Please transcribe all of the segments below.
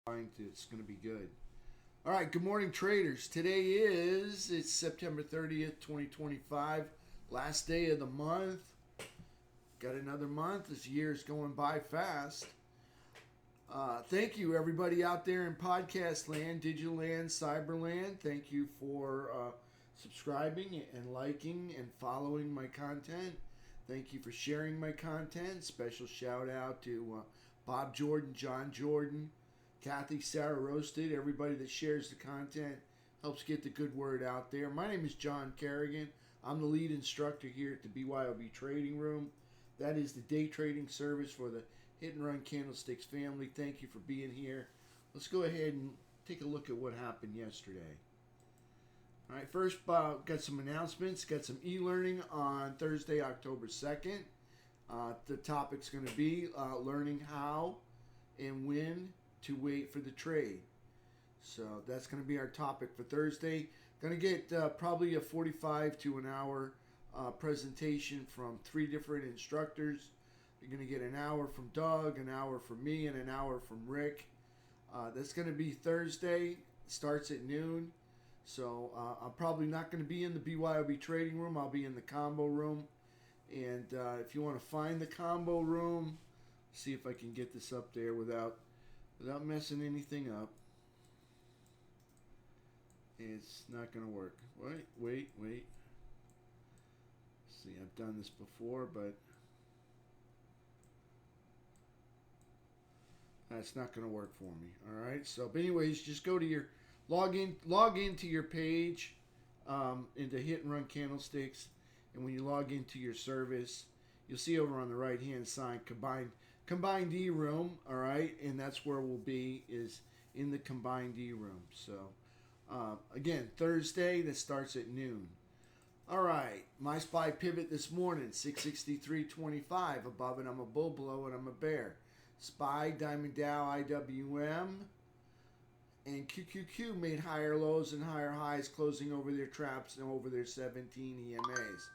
It's going to be good. All right, good morning, traders. Today it's September 30th, 2025, last day of the month. Got another month. This year is going by fast. Thank you, everybody out there in podcast land, digital land, cyber land. Thank you for subscribing and liking and following my content. Thank you for sharing my content. Special shout out to Bob Jordan, John Jordan, Kathy, Sarah Roasted, everybody that shares the content, helps get the good word out there. My name is John Carignan. I'm the lead instructor here at the BYOB Trading Room. That is the day trading service for the Hit and Run Candlesticks family. Thank you for being here. Let's go ahead and take a look at what happened yesterday. All right, first, got some announcements. Got some e-learning on Thursday, October 2nd. The topic's going to be learning how and when to wait for the trade. So that's going to be our topic for Thursday. Going to get probably a 45 to an hour presentation from 3 different instructors. You're going to get an hour from Doug, an hour from me, and an hour from Rick. That's going to be Thursday. Starts at noon. So I'm probably not going to be in the BYOB trading room. I'll be in the combo room. And if you want to find the combo room, see if I can get this up there without messing anything up. It's not going to work. Wait. See, I've done this before, but that's not going to work for me. All right. So, but anyways, just go to your log into your page into Hit and Run Candlesticks, and when you log into your service, you'll see over on the right hand side combined E room. All right, and that's where we'll be, is in the combined E room. So again, Thursday, that starts at noon. All right, my SPY pivot this morning, 663.25. Above it, I'm a bull. Below it, I'm a bear. SPY, Diamond Dow, IWM, and QQQ made higher lows and higher highs, closing over their traps and over their 17 EMAs.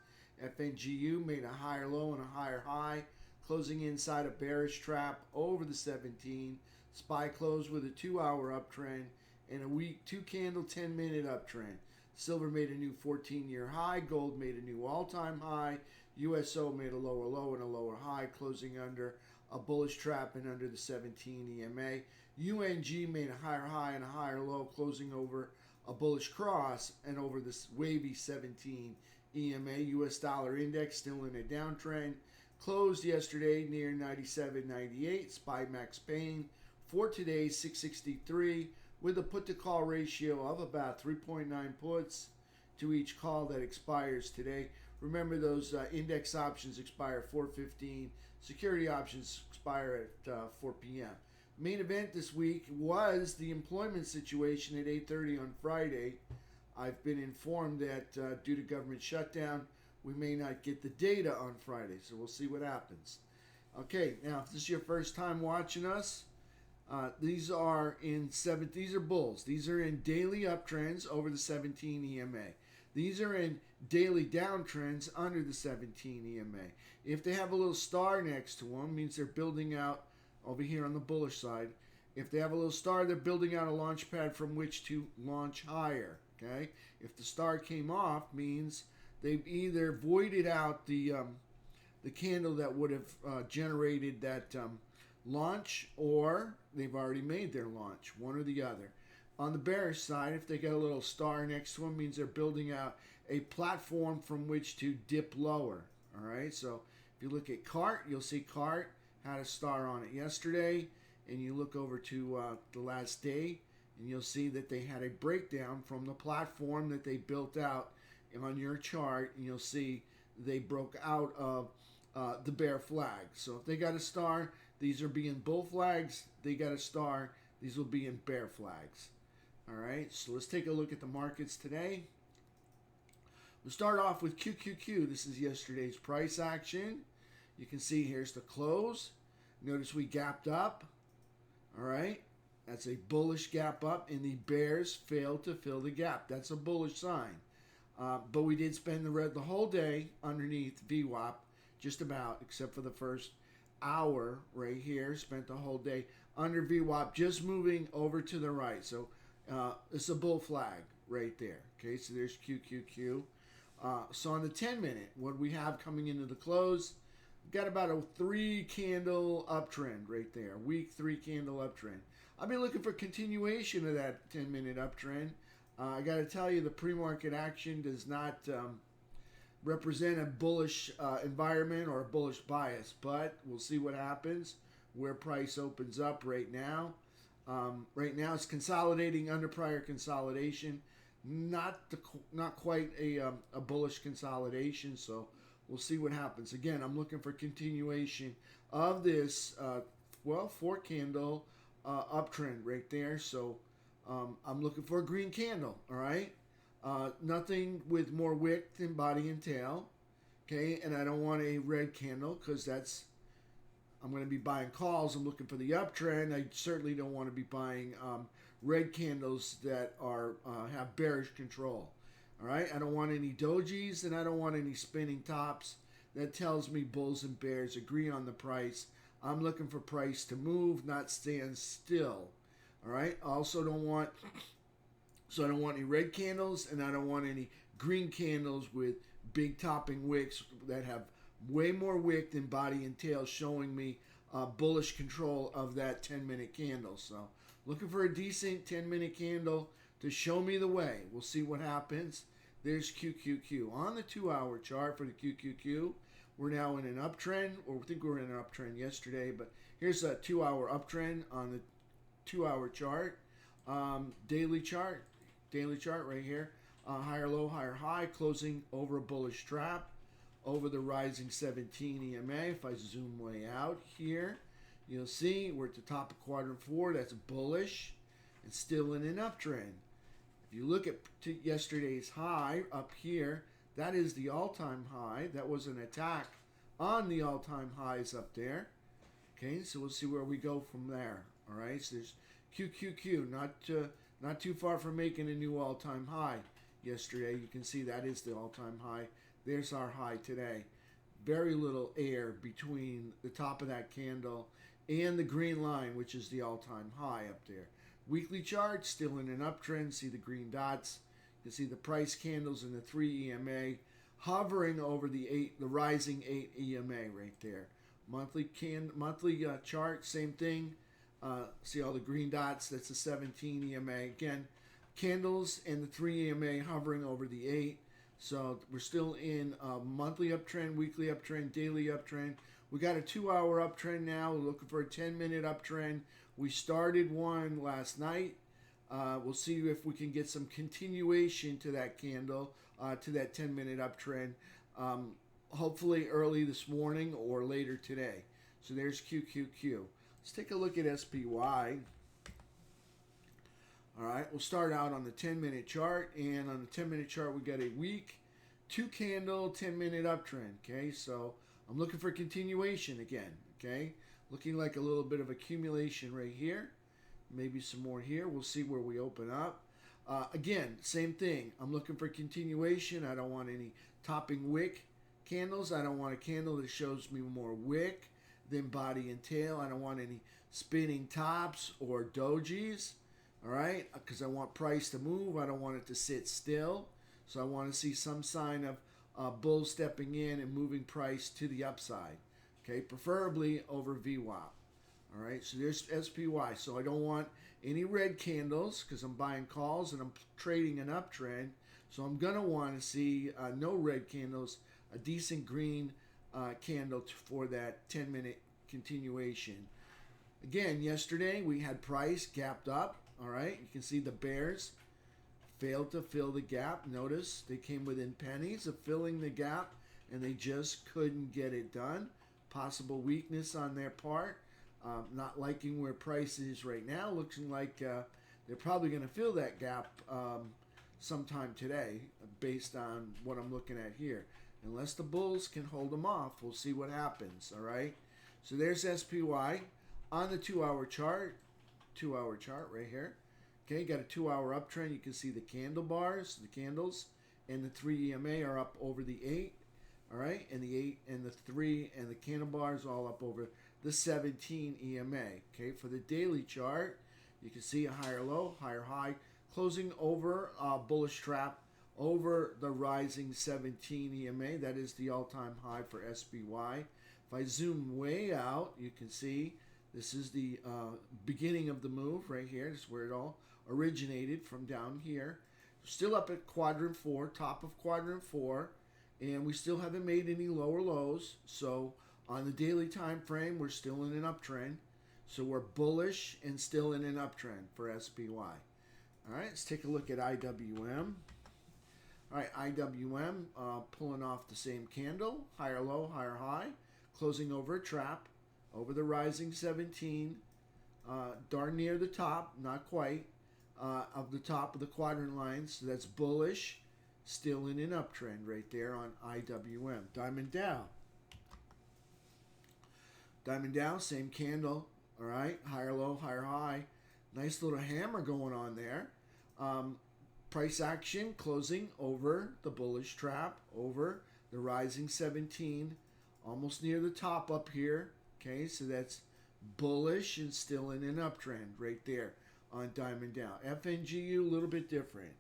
FNGU made a higher low and a higher high, closing inside a bearish trap over the 17. SPY closed with a 2-hour uptrend and a weak 2-candle 10-minute uptrend. Silver made a new 14-year high. Gold made a new all-time high. USO made a lower low and a lower high, closing under a bullish trap and under the 17 EMA. UNG made a higher high and a higher low, closing over a bullish cross and over this wavy 17 EMA. US dollar index still in a downtrend. Closed yesterday near 97.98. SPY max pain for today 663, with a put to call ratio of about 3.9 puts to each call that expires today. Remember, those index options expire 4:15. Security options expire at 4 p.m. Main event this week was the employment situation at 8:30 on Friday. I've been informed that due to government shutdown, we may not get the data on Friday, so we'll see what happens. Okay, now if this is your first time watching us, these are bulls. These are in daily uptrends over the 17 EMA. These are in daily downtrends under the 17 EMA. If they have a little star next to them, means they're building out over here on the bullish side. If they have a little star, they're building out a launch pad from which to launch higher. Okay. If the star came off, means they've either voided out the candle that would have generated that launch, or they've already made their launch, one or the other. On the bearish side, if they get a little star next to them, means they're building out a platform from which to dip lower. All right, so if you look at CART, you'll see CART had a star on it yesterday, and you look over to the last day, and you'll see that they had a breakdown from the platform that they built out on your chart, and you'll see they broke out of the bear flag. So if they got a star, these are being bull flags. They got a star, these will be in bear flags. All right, so let's take a look at the markets today. We'll start off with QQQ. This is yesterday's price action. You can see here's the close. Notice we gapped up. All right, that's a bullish gap up, and the bears failed to fill the gap. That's a bullish sign. But we did spend the whole day underneath VWAP, just about, except for the first hour right here. Spent the whole day under VWAP, just moving over to the right. So it's a bull flag right there. Okay, so there's QQQ. So on the 10-minute, what we have coming into the close, got about a 3-candle uptrend right there. Weak 3-candle uptrend. I've been looking for continuation of that 10-minute uptrend. I got to tell you, the pre-market action does not represent a bullish environment or a bullish bias, but we'll see what happens where price opens up right now. Right now it's consolidating under prior consolidation, not quite a bullish consolidation, so we'll see what happens. Again, I'm looking for continuation of this 4-candle uptrend right there. So I'm looking for a green candle. All right, nothing with more wick than body and tail. Okay, and I don't want a red candle because I'm going to be buying calls. I'm looking for the uptrend. I certainly don't want to be buying red candles that are have bearish control. All right, I don't want any dojis and I don't want any spinning tops. That tells me bulls and bears agree on the price. I'm looking for price to move, not stand still. All right, I also don't want any red candles and I don't want any green candles with big topping wicks that have way more wick than body and tail, showing me bullish control of that 10-minute candle. So looking for a decent 10-minute candle to show me the way. We'll see what happens. There's QQQ. On the 2-hour chart for the QQQ, we're now in an uptrend, or I think we were in an uptrend yesterday, but here's a 2-hour uptrend on the 2-hour chart. Daily chart right here. Higher low, higher high, closing over a bullish trap over the rising 17 EMA. If I zoom way out here, you'll see we're at the top of quadrant 4. That's bullish. It's still in an uptrend. If you look at yesterday's high up here, that is the all-time high. That was an attack on the all-time highs up there. Okay, so we'll see where we go from there. All right, so there's QQQ, not too far from making a new all-time high yesterday. You can see that is the all-time high. There's our high today. Very little air between the top of that candle and the green line, which is the all-time high up there. Weekly chart, still in an uptrend. See the green dots. You can see the price candles in the 3 EMA hovering over the rising 8 EMA right there. Monthly chart, same thing. See all the green dots? That's the 17 EMA. Again, candles and the 3 EMA hovering over the 8. So we're still in a monthly uptrend, weekly uptrend, daily uptrend. We got a 2-hour uptrend now. We're looking for a 10-minute uptrend. We started one last night. We'll see if we can get some continuation to that candle, to that 10-minute uptrend, hopefully early this morning or later today. So there's QQQ. Let's take a look at SPY. All right, we'll start out on the 10-minute chart, and on the 10-minute chart, we got a weak 2-candle 10-minute uptrend. Okay, so I'm looking for continuation again. Okay, looking like a little bit of accumulation right here, maybe some more here. We'll see where we open up. Again, same thing. I'm looking for continuation. I don't want any topping wick candles. I don't want a candle that shows me more wick than body and tail. I don't want any spinning tops or dojis. All right, because I want price to move. I don't want it to sit still. So I want to see some sign of bull stepping in and moving price to the upside. Okay, preferably over VWAP. All right, so there's SPY. So I don't want any red candles because I'm buying calls and I'm trading an uptrend. So I'm going to want to see no red candles, a decent green candle for that 10-minute continuation. Again, yesterday we had price gapped up. All right, you can see the bears failed to fill the gap. Notice they came within pennies of filling the gap and they just couldn't get it done. Possible weakness on their part. Not liking where price is right now. Looking like they're probably going to fill that gap sometime today based on what I'm looking at here. Unless the bulls can hold them off, we'll see what happens. All right, so there's SPY on the 2-hour chart. 2-hour chart right here. Okay, got a 2-hour uptrend. You can see the candle bars, the candles, and the 3 EMA are up over the 8. All right, and the 8 and the 3 and the candle bars all up over the 17 EMA. Okay, for the daily chart, you can see a higher low, higher high, closing over a bullish trap over the rising 17 EMA. That is the all-time high for SPY. If I zoom way out, you can see this is the beginning of the move right here. This is where it all originated, from down here. Still up at quadrant 4, top of quadrant 4, and we still haven't made any lower lows. So on the daily time frame, we're still in an uptrend. So we're bullish and still in an uptrend for SPY. All right, let's take a look at IWM. All right, IWM pulling off the same candle, higher low, higher high, closing over a trap, over the rising 17, darn near the top, not quite, of the top of the quadrant lines. So that's bullish, still in an uptrend right there on IWM. Diamond Dow. Diamond Dow, same candle, all right, higher low, higher high. Nice little hammer going on there. Price action closing over the bullish trap, over the rising 17, almost near the top up here. Okay, so that's bullish and still in an uptrend right there on Diamond Dow. FNGU, a little bit different.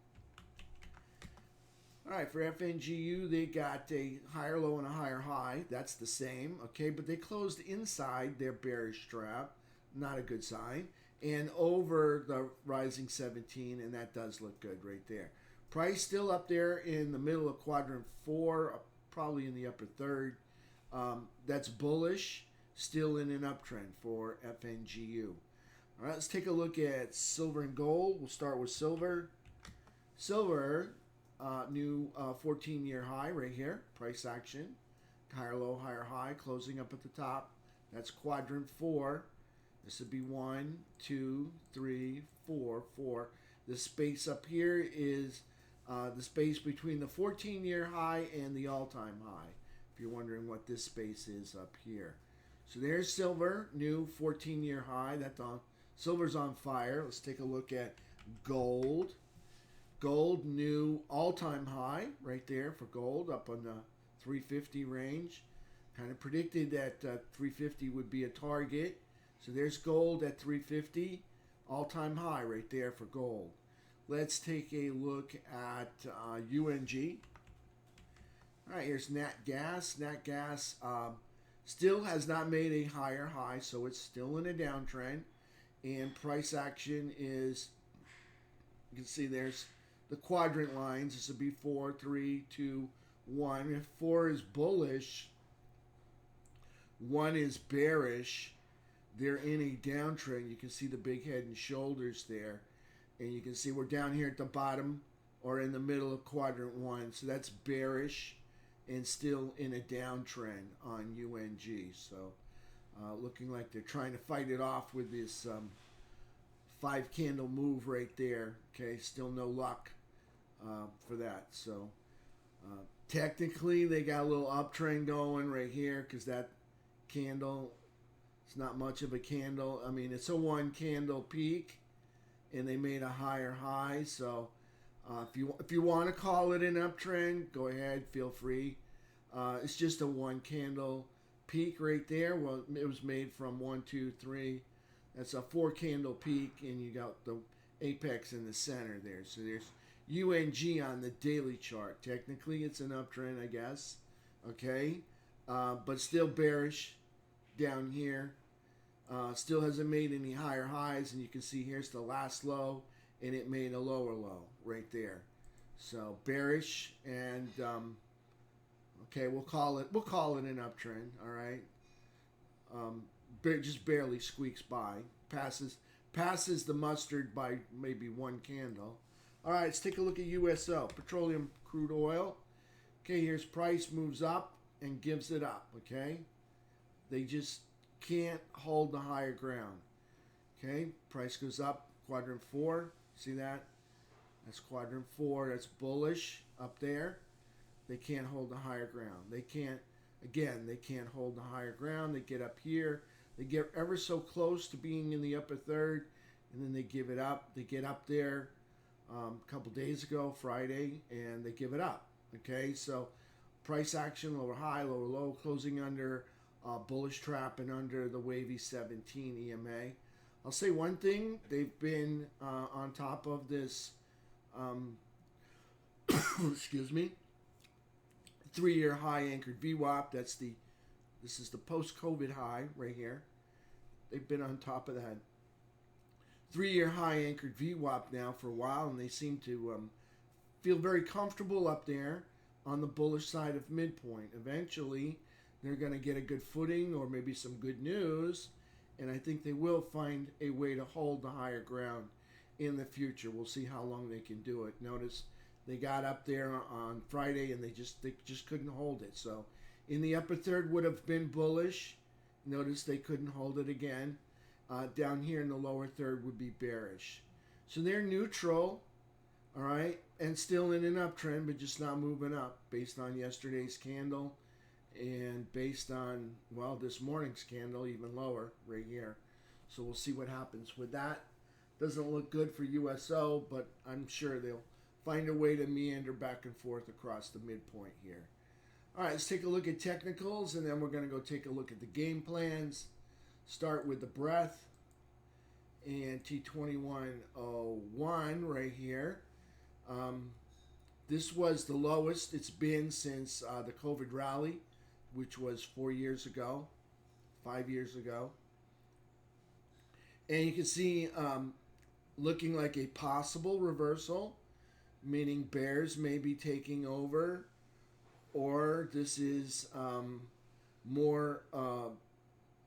All right, for FNGU, they got a higher low and a higher high. That's the same, okay, but they closed inside their bearish trap. Not a good sign. And over the rising 17, and that does look good right there. Price still up there in the middle of quadrant 4, probably in the upper third. That's bullish, still in an uptrend for FNGU. All right, let's take a look at silver and gold. We'll start with silver. Silver, new 14-year high right here. Price action, higher low, higher high, closing up at the top. That's quadrant 4. This would be 1, 2, 3, 4, 4. The space up here is the space between the 14-year high and the all-time high, if you're wondering what this space is up here. So there's silver, new 14-year high. That's on. Silver's on fire. Let's take a look at gold. Gold, new all-time high right there for gold, up on the 350 range. Kind of predicted that 350 would be a target. So there's gold at 350, all-time high right there for gold. Let's take a look at UNG. All right, here's Nat Gas. Nat Gas still has not made a higher high, so it's still in a downtrend. And price action is, you can see there's the quadrant lines. This would be 4, 3, 2, 1. If 4 is bullish, 1 is bearish. They're in a downtrend. You can see the big head and shoulders there. And you can see we're down here at the bottom or in the middle of quadrant 1. So that's bearish and still in a downtrend on UNG. So looking like they're trying to fight it off with this 5 candle move right there. Okay, still no luck for that. So technically they got a little uptrend going right here because that candle, it's not much of a candle. I mean, it's a 1 candle peak, and they made a higher high. So if you want to call it an uptrend, go ahead, feel free. It's just a 1 candle peak right there. Well, it was made from 1, 2, 3. That's a 4 candle peak, and you got the apex in the center there. So there's UNG on the daily chart. Technically, it's an uptrend, I guess. Okay, but still bearish down here. Still hasn't made any higher highs, and you can see here's the last low, and it made a lower low right there. So bearish, and okay, we'll call it an uptrend. All right, just barely squeaks by, passes the mustard by maybe 1 candle. All right, let's take a look at USO, petroleum crude oil. Okay, here's price moves up and gives it up. Okay, they just can't hold the higher ground. Okay, price goes up, quadrant 4. See that? That's quadrant 4. That's bullish up there. They can't hold the higher ground. They can't hold the higher ground. They get up here. They get ever so close to being in the upper third, and then they give it up. They get up there a couple days ago, Friday, and they give it up. Okay, so price action, lower high, lower low, closing under bullish trap and under the wavy 17 EMA. I'll say one thing, they've been on top of this, excuse me, 3-year high anchored VWAP. This is the post-COVID high right here. They've been on top of that 3-year high anchored VWAP now for a while, and they seem to feel very comfortable up there on the bullish side of midpoint. Eventually, they're going to get a good footing or maybe some good news, and I think they will find a way to hold the higher ground in the future. We'll see how long they can do it. Notice they got up there on Friday and they just couldn't hold it. So in the upper third would have been bullish. Notice they couldn't hold it again. Down here in the lower third would be bearish. So they're neutral, all right, and still in an uptrend, but just not moving up based on yesterday's candle and based on, well, this morning's candle, even lower right here. So we'll see what happens with that. Doesn't look good for USO, but I'm sure they'll find a way to meander back and forth across the midpoint here. All right, let's take a look at technicals, and then we're going to go take a look at the game plans. Start with the breadth and T2101 right here. This was the lowest it's been since the COVID rally, which was 4 years ago, 5 years ago. And you can see looking like a possible reversal, meaning bears may be taking over, or this is more,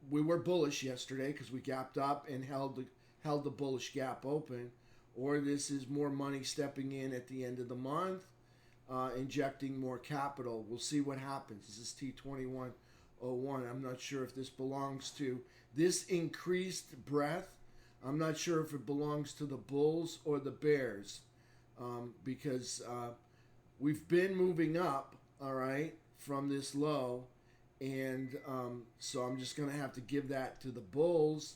we were bullish yesterday because we gapped up and held the bullish gap open, or this is more money stepping in at the end of the month, injecting more capital. We'll see what happens. This is T2101. I'm not sure if this belongs to this increased breadth. I'm not sure if it belongs to the bulls or the bears, because we've been moving up, all right, from this low, and so I'm just going to have to give that to the bulls.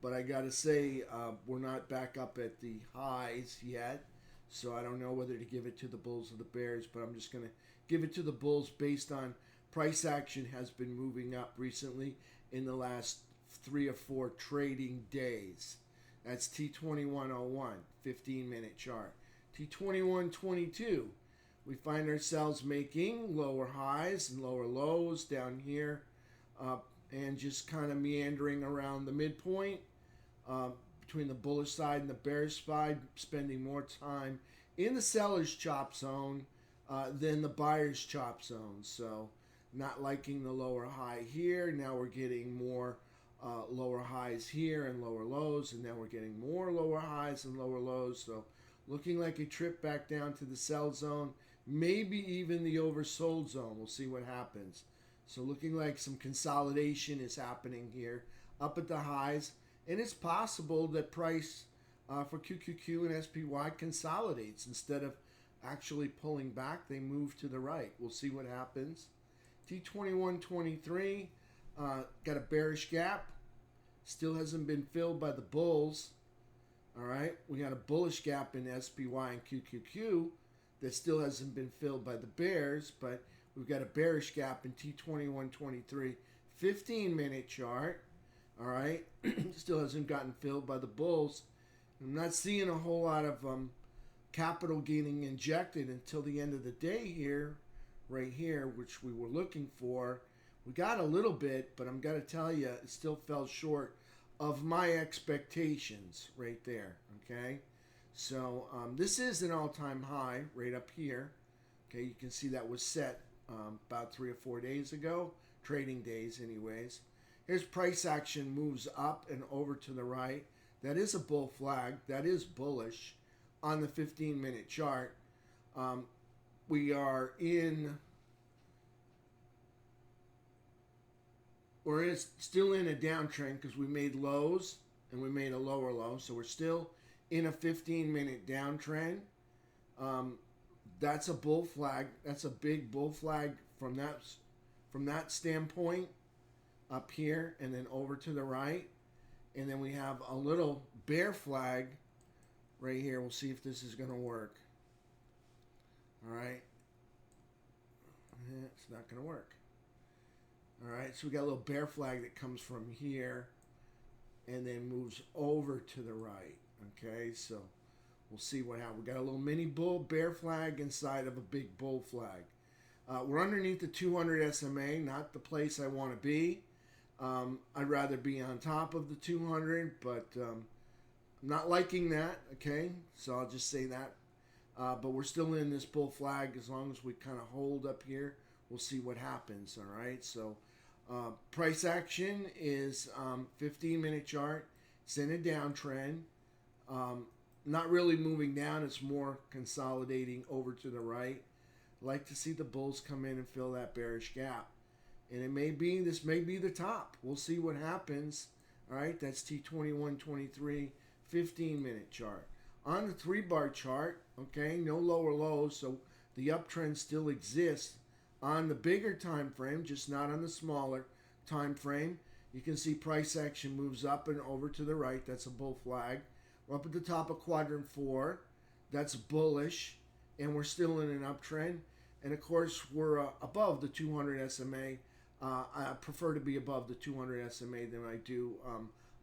But I got to say, we're not back up at the highs yet, so I don't know whether to give it to the bulls or the bears, but I'm just going to give it to the bulls based on price action has been moving up recently in the last 3 or 4 trading days. That's T2101, 15-minute chart. T2122, we find ourselves making lower highs and lower lows down here, and just kind of meandering around the midpoint between the bullish side and the bearish side, spending more time in the seller's chop zone than the buyer's chop zone. So not liking the lower high here. Now we're getting more lower highs here and lower lows, and now we're getting more lower highs and lower lows. So looking like a trip back down to the sell zone, maybe even the oversold zone. We'll see what happens. So looking like some consolidation is happening here up at the highs, and it's possible that price for QQQ and SPY consolidates. Instead of actually pulling back, they move to the right. We'll see what happens. T2123 got a bearish gap, still hasn't been filled by the bulls. All right, we got a bullish gap in SPY and QQQ that still hasn't been filled by the bears, but we've got a bearish gap in T2123 15-minute chart. All right, still hasn't gotten filled by the bulls. I'm not seeing a whole lot of capital getting injected until the end of the day here, right here, which we were looking for. We got a little bit, but I'm going to tell you, it still fell short of my expectations right there, okay? So this is an all-time high right up here. Okay, you can see that was set about 3 or 4 days ago, trading days anyways. Here's price action moves up and over to the right. That is a bull flag. That is bullish on the 15-minute chart. We are in... still in a downtrend because we made lows and we made a lower low. So we're still in a 15-minute downtrend. That's a bull flag. That's a big bull flag from that standpoint up here and then over to the right. And then we have a little bear flag right here. We'll see if this is going to work. All right. It's not going to work. All right, so we got a little bear flag that comes from here and then moves over to the right. Okay, so we'll see what happens. We got a little mini bull bear flag inside of a big bull flag. We're underneath the 200 SMA, not the place I want to be. I'd rather be on top of the 200, but I'm not liking that. Okay, so I'll just say that. But we're still in this bull flag. As long as we kind of hold up here, we'll see what happens. All right, so price action is 15-minute chart. It's in a downtrend. Not really moving down. It's more consolidating over to the right. Like to see the bulls come in and fill that bearish gap. And this may be the top. We'll see what happens. All right, that's T2123 15-minute chart. On the 3-bar chart, okay, no lower lows, so the uptrend still exists. On the bigger time frame, just not on the smaller time frame, you can see price action moves up and over to the right. That's a bull flag. We're up at the top of quadrant 4. That's bullish, and we're still in an uptrend. And of course, we're above the 200 SMA. I prefer to be above the 200 SMA than I do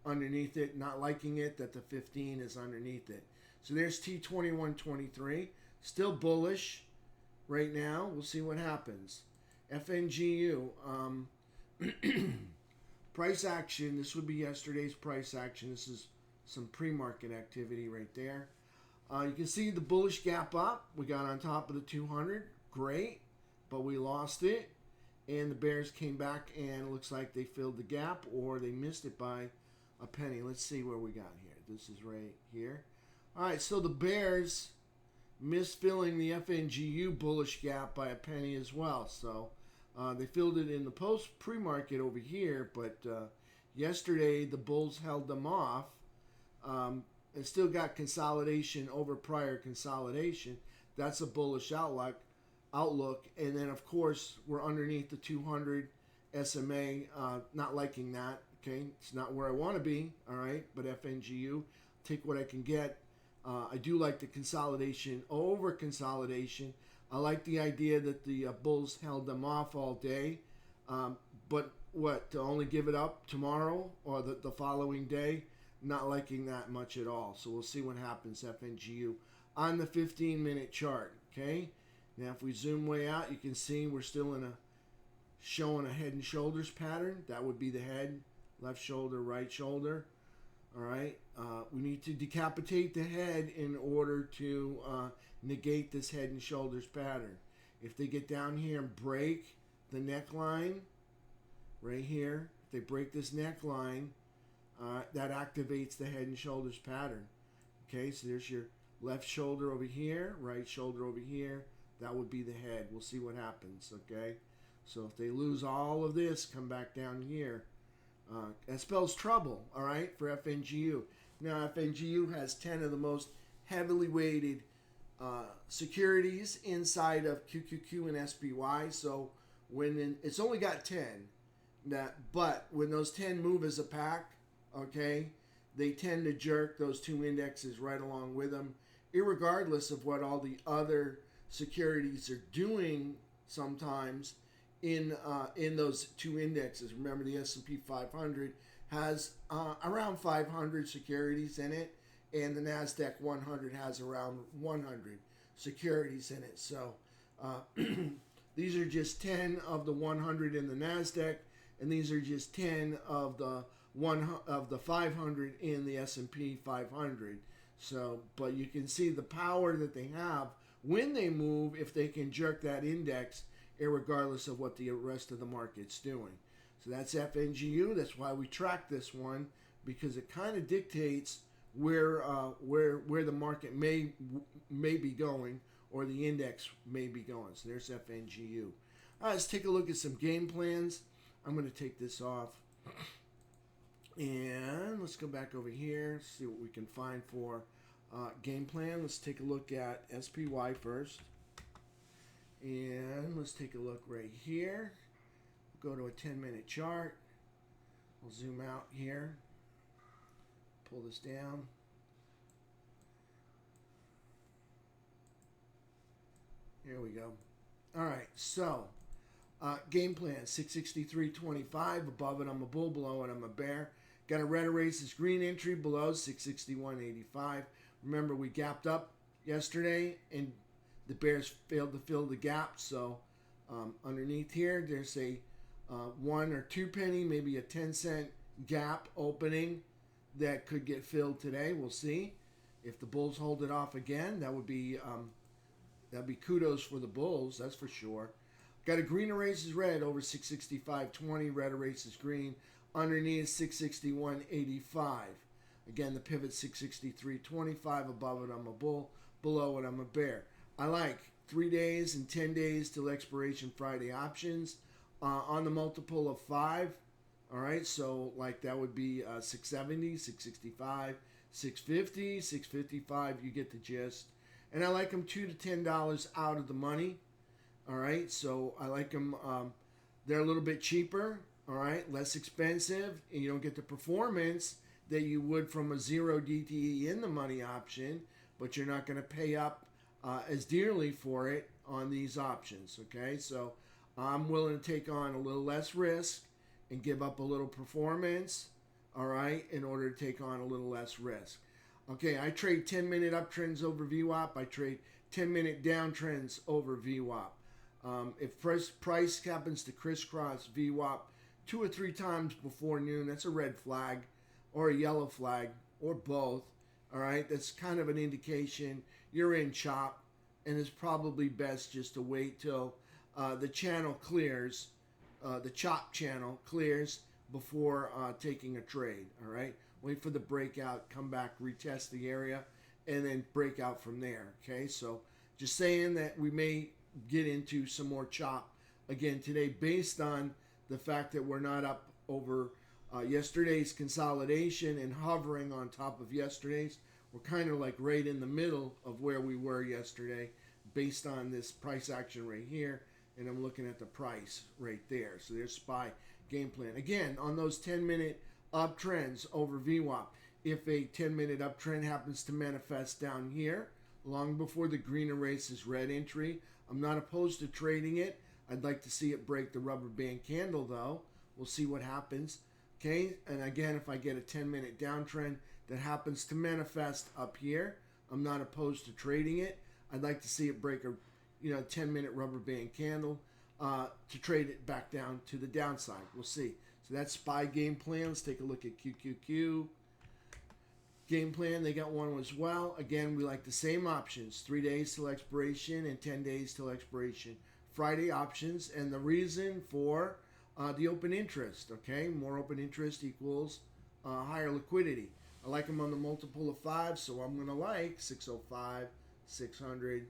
underneath it. Not liking it that the 15 is underneath it. So there's T2123. Still bullish right now. We'll see what happens. FNGU. Price action. This would be yesterday's price action. This is some pre-market activity right there. You can see the bullish gap up. We got on top of the 200. Great. But we lost it. And the bears came back and it looks like they filled the gap or they missed it by a penny. Let's see where we got here. This is right here. All right, so the bears missed filling the FNGU bullish gap by a penny as well. So they filled it in the pre-market over here, but yesterday the bulls held them off. It still got consolidation over prior consolidation. That's a bullish outlook. And then, of course, we're underneath the 200 SMA. Not liking that. Okay, it's not where I want to be. All right, but FNGU, take what I can get. I do like the consolidation over consolidation. I like the idea that the bulls held them off all day. But what, to only give it up tomorrow or the following day? Not liking that much at all. So we'll see what happens, FNGU, on the 15-minute chart. Okay. Now, if we zoom way out, you can see we're still showing a head and shoulders pattern. That would be the head, left shoulder, right shoulder. All right. We need to decapitate the head in order to negate this head and shoulders pattern. If they get down here and break the neckline, right here, if they break this neckline, that activates the head and shoulders pattern. Okay, so there's your left shoulder over here, right shoulder over here. That would be the head. We'll see what happens, okay? So if they lose all of this, come back down here. That spells trouble, all right, for FNGU. Now, FNGU has 10 of the most heavily weighted securities inside of QQQ and SPY. So it's only got 10. But when those 10 move as a pack, okay, they tend to jerk those two indexes right along with them, irregardless of what all the other securities are doing sometimes in those two indexes. Remember, the S&P 500 has around 500 securities in it, and the NASDAQ 100 has around 100 securities in it. So these are just 10 of the 100 in the NASDAQ, and these are just 10 of the 500 in the S&P 500. So, but you can see the power that they have when they move, if they can jerk that index, irregardless of what the rest of the market's doing. So that's FNGU. That's why we track this one, because it kind of dictates where the market may be going, or the index may be going. So there's FNGU. All right, let's take a look at some game plans. I'm going to take this off. And let's go back over here, see what we can find for game plan. Let's take a look at SPY first. And let's take a look right here. Go to a 10-minute chart. We'll zoom out here. Pull this down. Here we go. All right, so Game plan, 663.25. Above it, I'm a bull. Below it, I'm a bear. Got a red erases green entry below 661.85. Remember, we gapped up yesterday, and the bears failed to fill the gap. So underneath here, there's a 1 or 2 penny, maybe a 10-cent gap opening that could get filled today. We'll see. If the bulls hold it off again, that'd be kudos for the bulls. That's for sure. Got a green erases red over 665.20. Red erases green underneath 661.85. Again, the pivot 663.25. Above it, I'm a bull. Below it, I'm a bear. I like 3 days and 10 days till expiration Friday options on the multiple of 5. All right, so like that would be 670, 665, 650, 655. You get the gist. And I like them $2 to $10 out of the money. All right, so I like them. They're a little bit cheaper. All right, less expensive, and you don't get the performance that you would from a 0 DTE in the money option, but you're not going to pay up as dearly for it on these options. Okay, so I'm willing to take on a little less risk and give up a little performance, all right, in order to take on a little less risk. Okay, I trade 10-minute uptrends over VWAP. I trade 10-minute downtrends over VWAP. If price happens to crisscross VWAP 2 or 3 times before noon, that's a red flag or a yellow flag or both, all right? That's kind of an indication you're in chop, and it's probably best just to wait till the channel clears, the chop channel clears before taking a trade, all right? Wait for the breakout, come back, retest the area, and then break out from there, okay? So just saying that we may get into some more chop again today based on the fact that we're not up over yesterday's consolidation and hovering on top of yesterday's. We're kind of like right in the middle of where we were yesterday based on this price action right here, and I'm looking at the price right there. So there's SPY game plan. Again, on those 10-minute uptrends over VWAP, if a 10-minute uptrend happens to manifest down here, long before the green erases red entry, I'm not opposed to trading it. I'd like to see it break the rubber band candle, though. We'll see what happens. Okay, and again, if I get a 10-minute downtrend that happens to manifest up here, I'm not opposed to trading it. I'd like to see it break a 10-minute rubber band candle to trade it back down to the downside. We'll see. So that's SPY game plan. Let's take a look at QQQ. Game plan, they got one as well. Again, we like the same options. 3 days till expiration and 10 days till expiration. Friday options, and the reason for the open interest, okay? More open interest equals higher liquidity. I like them on the multiple of 5, so I'm going to like 605, 600,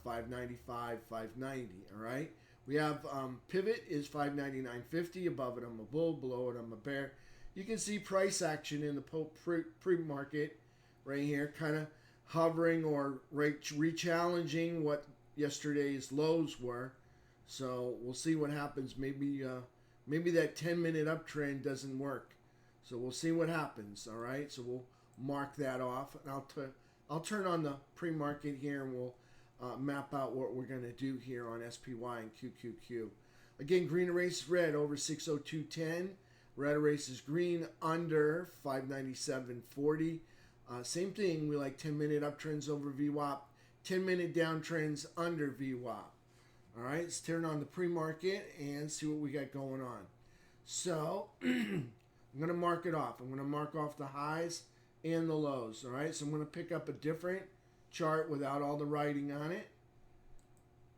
595, 590, all right? We have pivot is 599.50. Above it, I'm a bull. Below it, I'm a bear. You can see price action in the pre-market right here, kind of hovering or re-challenging what yesterday's lows were. So we'll see what happens. Maybe that 10-minute uptrend doesn't work. So we'll see what happens. All right. So we'll mark that off. And I'll turn on the pre-market here, and we'll map out what we're going to do here on SPY and QQQ. Again, green erases red over 602.10. Red erases green under 597.40. Same thing. We like 10-minute uptrends over VWAP. 10-minute downtrends under VWAP. All right, let's turn on the pre-market and see what we got going on. So I'm going to mark it off. I'm going to mark off the highs and the lows. All right, so I'm going to pick up a different chart without all the writing on it.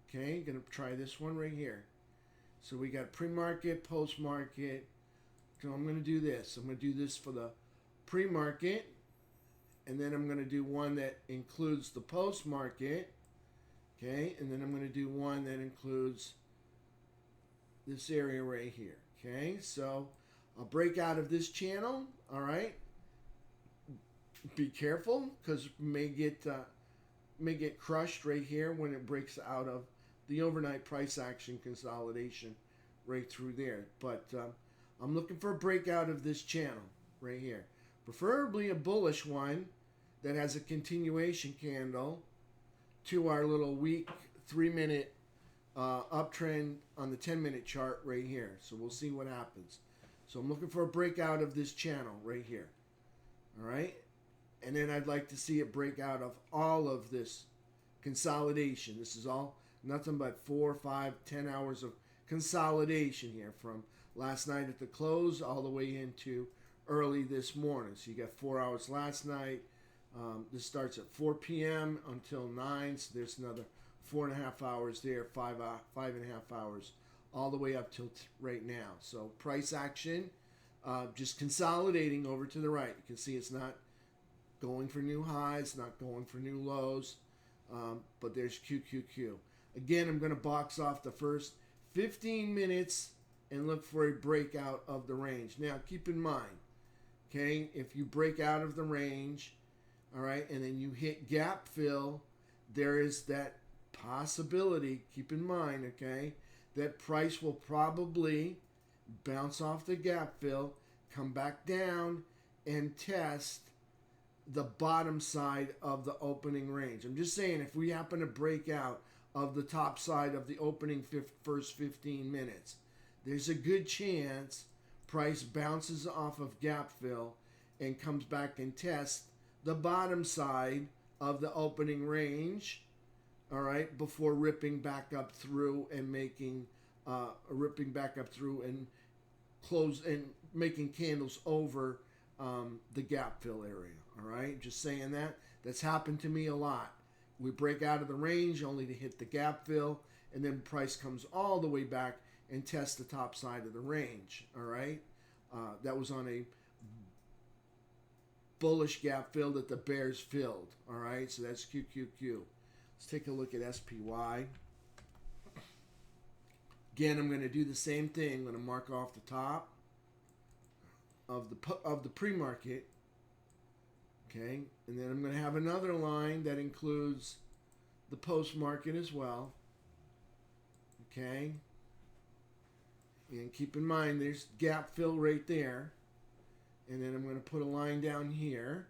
Okay, going to try this one right here. So we got pre-market, post-market. So I'm going to do this. I'm going to do this for the pre-market, and then I'm going to do one that includes the post-market. Okay, and then I'm going to do one that includes this area right here. Okay, so I'll break out of this channel. All right, be careful because may get crushed right here when it breaks out of the overnight price action consolidation right through there. But I'm looking for a breakout of this channel right here, preferably a bullish one that has a continuation candle to our little weak 3-minute uptrend on the 10-minute chart right here. So we'll see what happens. So I'm looking for a breakout of this channel right here. All right. And then I'd like to see it break out of all of this consolidation. This is all nothing but 4, 5, 10 hours of consolidation here from last night at the close all the way into early this morning. So you got 4 hours last night. This starts at 4 p.m. until 9. So there's another 4.5 hours there, 5.5 hours, all the way up till right now. So price action, just consolidating over to the right. You can see it's not going for new highs, not going for new lows, but there's QQQ. Again, I'm going to box off the first 15 minutes and look for a breakout of the range. Now, keep in mind, okay, if you break out of the range, all right, and then you hit gap fill, there is that possibility, keep in mind, okay, that price will probably bounce off the gap fill, come back down, and test the bottom side of the opening range. I'm just saying, if we happen to break out of the top side of the opening first 15 minutes, there's a good chance price bounces off of gap fill and comes back and tests the bottom side of the opening range, all right, before ripping back up through and making close and making candles over the gap fill area. All right, just saying that. That's happened to me a lot. We break out of the range only to hit the gap fill, and then price comes all the way back and tests the top side of the range. All right, that was on a bullish gap fill that the bears filled. All right, so that's QQQ. Let's take a look at SPY. Again, I'm going to do the same thing. I'm going to mark off the top of the pre-market. Okay, and then I'm going to have another line that includes the post-market as well. Okay, and keep in mind there's gap fill right there. And then I'm going to put a line down here.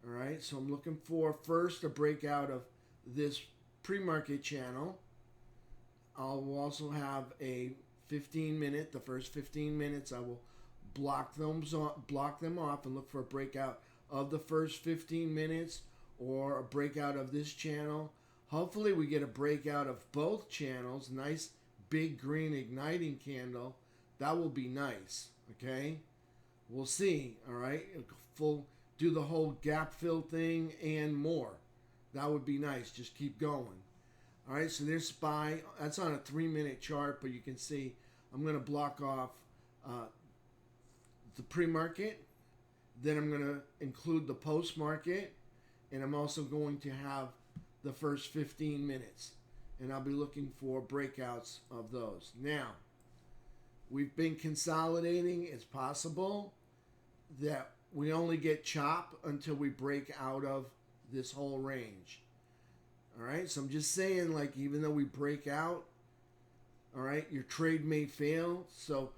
All right, so I'm looking for first a breakout of this pre-market channel. I'll also have a 15-minute, the first 15 minutes I will block them off and look for a breakout of the first 15 minutes or a breakout of this channel. Hopefully we get a breakout of both channels. Nice big green igniting candle. That will be nice, okay? We'll see, all right? Do the whole gap fill thing and more. That would be nice. Just keep going. All right, so there's SPY. That's on a 3-minute chart, but you can see I'm going to block off the pre-market. Then I'm going to include the post-market, and I'm also going to have the first 15 minutes, and I'll be looking for breakouts of those. Now, we've been consolidating. It's possible that we only get chop until we break out of this whole range. All right, so I'm just saying, like, even though we break out, all right, your trade may fail. So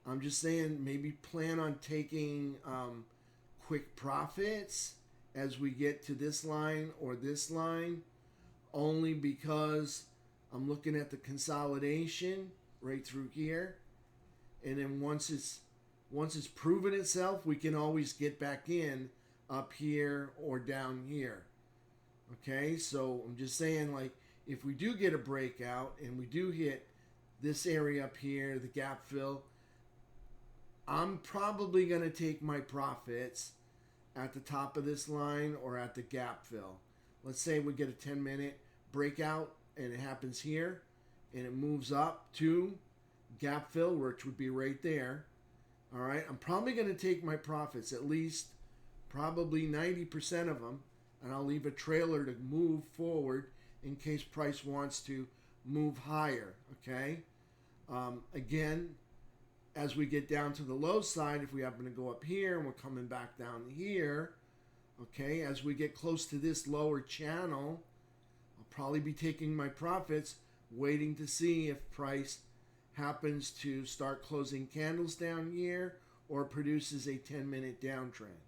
I'm just saying maybe plan on taking quick profits as we get to this line or this line, only because I'm looking at the consolidation right through here. And then once it's proven itself, we can always get back in up here or down here. Okay, so I'm just saying, like, if we do get a breakout and we do hit this area up here, the gap fill, I'm probably going to take my profits at the top of this line or at the gap fill. Let's say we get a 10-minute breakout and it happens here and it moves up to gap fill, which would be right there. All right, I'm probably going to take my profits, at least probably 90% of them, and I'll leave a trailer to move forward in case price wants to move higher, okay? Again, as we get down to the low side, if we happen to go up here and we're coming back down here, okay, as we get close to this lower channel, I'll probably be taking my profits, waiting to see if price happens to start closing candles down here or produces a 10-minute downtrend.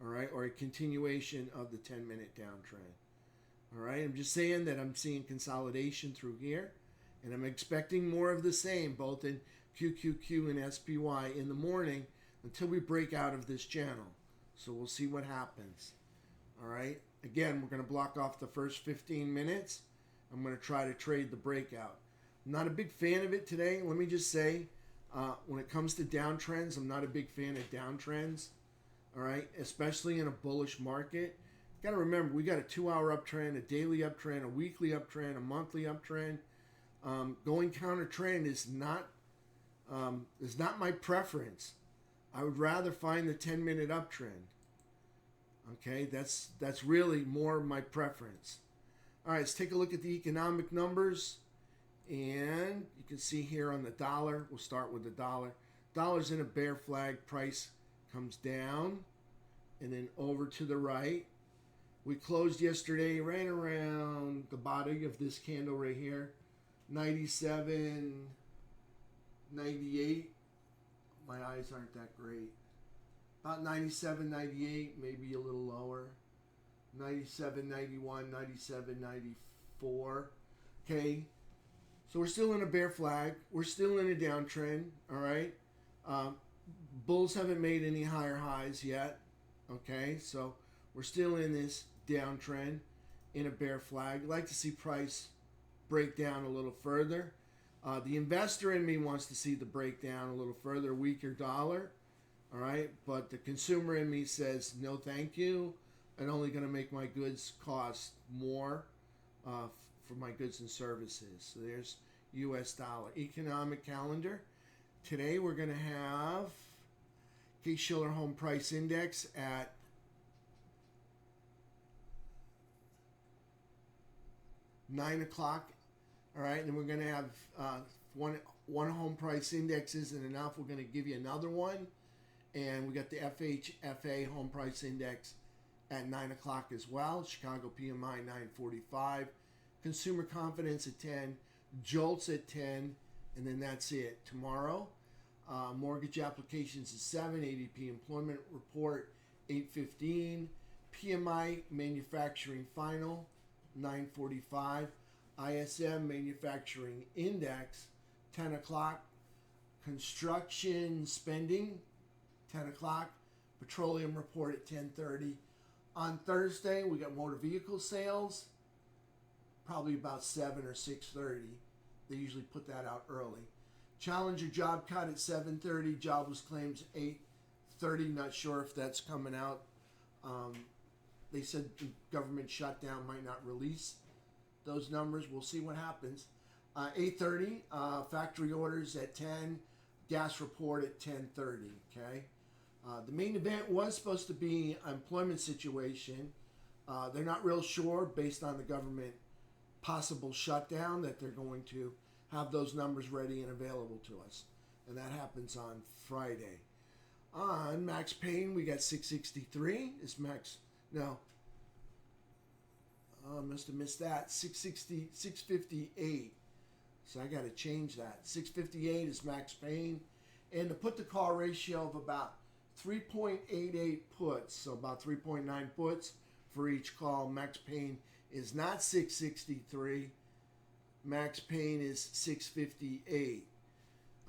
All right, or a continuation of the 10-minute downtrend. All right, I'm just saying that I'm seeing consolidation through here, And I'm expecting more of the same, both in QQQ and SPY in the morning until we break out of this channel. So we'll see what happens. All right. Again, we're going to block off the first 15 minutes. I'm going to try to trade the breakout. I'm not a big fan of it today. Let me just say, when it comes to downtrends, I'm not a big fan of downtrends. All right. Especially in a bullish market. Got to remember, we got a 2-hour uptrend, a daily uptrend, a weekly uptrend, a monthly uptrend. Going counter trend is not my preference. I would rather find the 10-minute uptrend. Okay, that's really more my preference. All right, let's take a look at the economic numbers. And you can see here on the dollar, we'll start with the dollar. Dollar's in a bear flag, price comes down and then over to the right. We closed yesterday right around the bottom of this candle right here, 97.98. My eyes aren't that great. About 97.98, maybe a little lower. 97.91, 97.94. Okay, so we're still in a bear flag. We're still in a downtrend. All right. Bulls haven't made any higher highs yet. Okay, so we're still in this downtrend in a bear flag. I'd like to see price break down a little further. The investor in me wants to see the breakdown a little further, weaker dollar. All right, but the consumer in me says no, thank you. I'm only going to make my goods cost more for my goods and services. So there's U.S. dollar economic calendar. Today we're going to have Case-Shiller Home Price Index at 9 o'clock. All right, and then we're going to have one home price index isn't enough. We're going to give you another one. And we got the FHFA home price index at 9 o'clock as well. Chicago PMI 945. Consumer confidence at 10. Jolts at 10. And then that's it. Tomorrow, mortgage applications at 7. ADP employment report 8:15. PMI manufacturing final 9:45. ISM manufacturing index 10 o'clock. Construction spending 10 o'clock. Petroleum report at 10:30. On Thursday, we got motor vehicle sales, probably about 7 or 6:30. They usually put that out early. Challenger job cut at 7:30. Jobless claims 8:30. Not sure if that's coming out. They said the government shutdown might not release those numbers. We'll see what happens. 8:30. Factory orders at 10. Gas report at 10:30. Okay. The main event was supposed to be employment situation. They're not real sure based on the government possible shutdown that they're going to have those numbers ready and available to us. And that happens on Friday. On Max Payne, we got 663. Is Max... No. I must have missed that. 658. So I got to change that. 658 is Max Payne. And to put the call ratio of about 3.88 puts, so about 3.9 puts for each call. Max Payne is not 663. Max Payne is 658.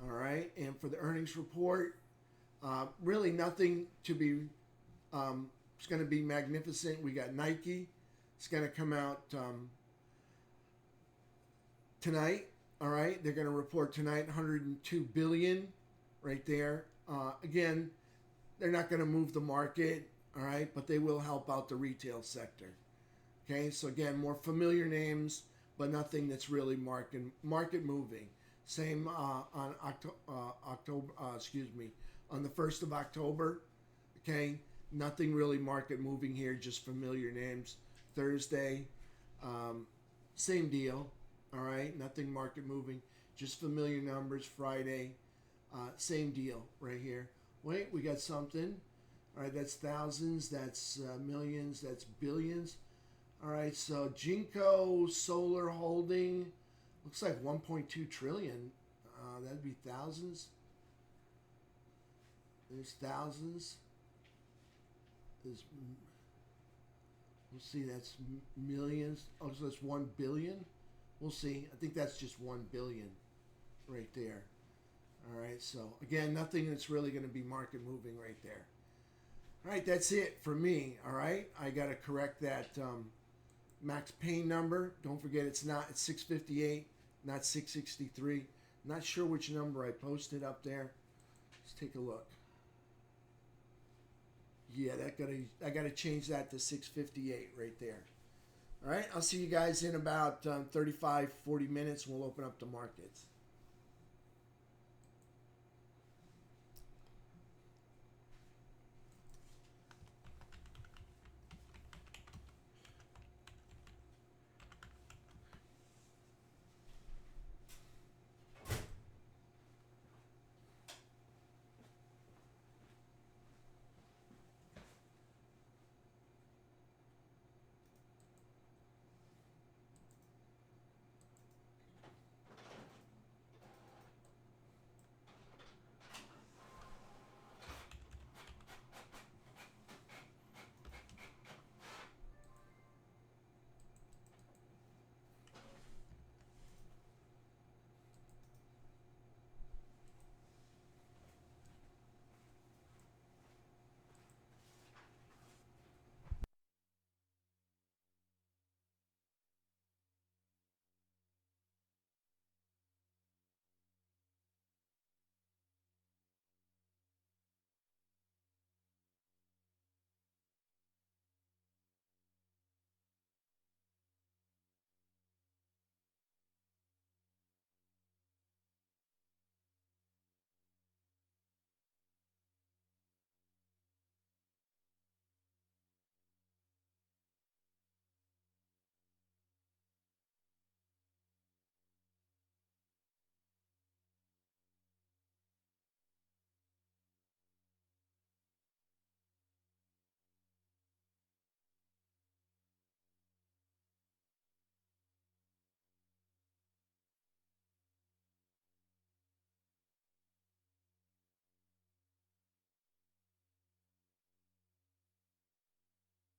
All right. And for the earnings report, really nothing to be, it's going to be magnificent. We got Nike. It's going to come out tonight. All right. They're going to report tonight 102 billion right there. Again, they're not going to move the market. All right. But they will help out the retail sector. Okay. So again, more familiar names, but nothing that's really market moving. Same on October, on the 1st of October. Okay. Nothing really market moving here, just familiar names. Thursday, same deal. All right, nothing market moving, just familiar numbers. Friday, same deal right here. Wait, we got something. All right, that's thousands, that's millions, that's billions. All right, so Jinko Solar Holding looks like 1.2 trillion. That'd be thousands. There's thousands. There's, we'll see, that's millions. Oh, so that's 1 billion. We'll see. I think that's just 1 billion right there. All right, so again, nothing that's really going to be market moving right there. All right, that's it for me. All right, I got to correct that max pain number. Don't forget, it's 658, not 663. Not sure which number I posted up there. Let's take a look. Yeah, I gotta change that to 658 right there. All right, I'll see you guys in about 35, 40 minutes. We'll open up the markets.